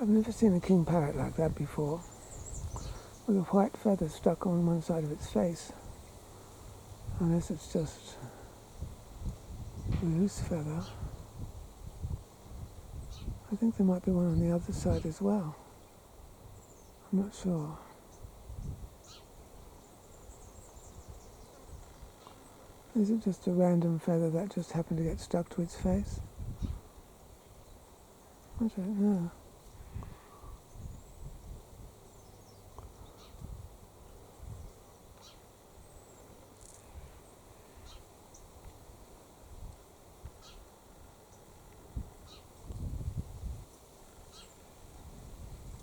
I've never seen a king-parrot like that before, with a white feather stuck on one side of its face, unless it's just a loose feather. I think there might be one on the other side as well. I'm not sure. Is it just a random feather that just happened to get stuck to its face? I don't know.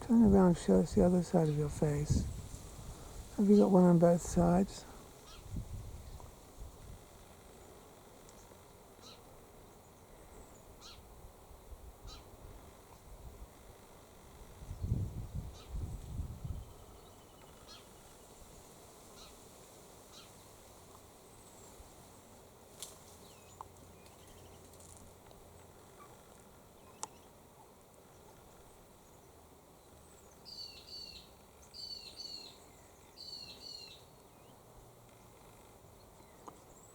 Turn around, show us the other side of your face. Have you got one on both sides?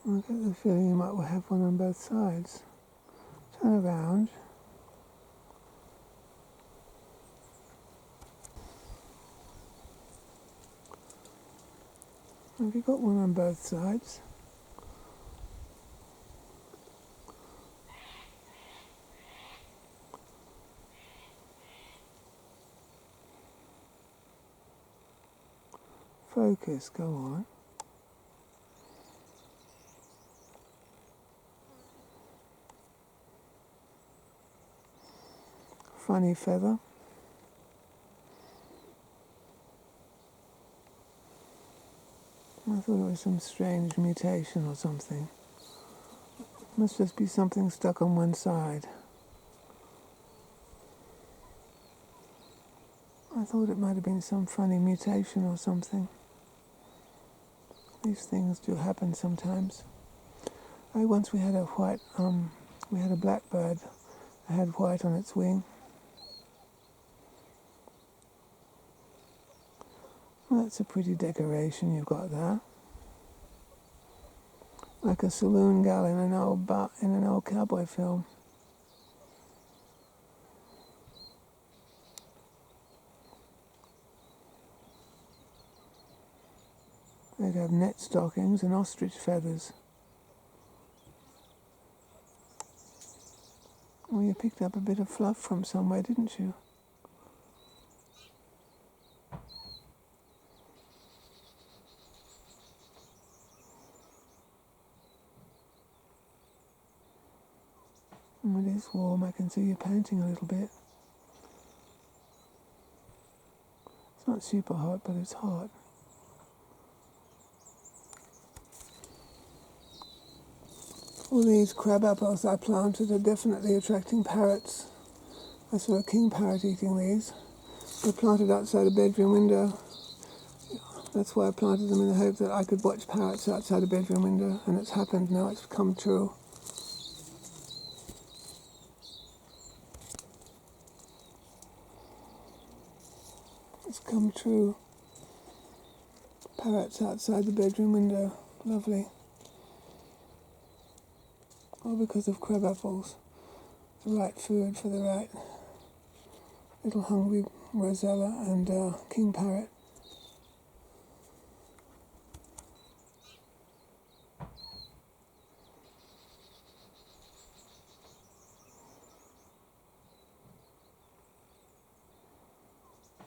I get the feeling you might have one on both sides. Turn around. Have you got one on both sides? Focus, go on. Funny feather. I thought it was some strange mutation or something. Must just be something stuck on one side. I thought it might have been some funny mutation or something. These things do happen sometimes. Once we had a blackbird that had white on its wing. Well, that's a pretty decoration you've got there. Like a saloon gal in an old cowboy film. They'd have net stockings and ostrich feathers. Well, you picked up a bit of fluff from somewhere, didn't you? It is warm. I can see you panting a little bit. It's not super hot, but it's hot. All these crabapples I planted are definitely attracting parrots. I saw a king-parrot eating these. They're planted outside a bedroom window. That's why I planted them, in the hope that I could watch parrots outside a bedroom window, and it's happened now. It's come true. It's come true. Parrots outside the bedroom window. Lovely. All because of crabapples. The right food for the right little hungry rosella and king-parrot.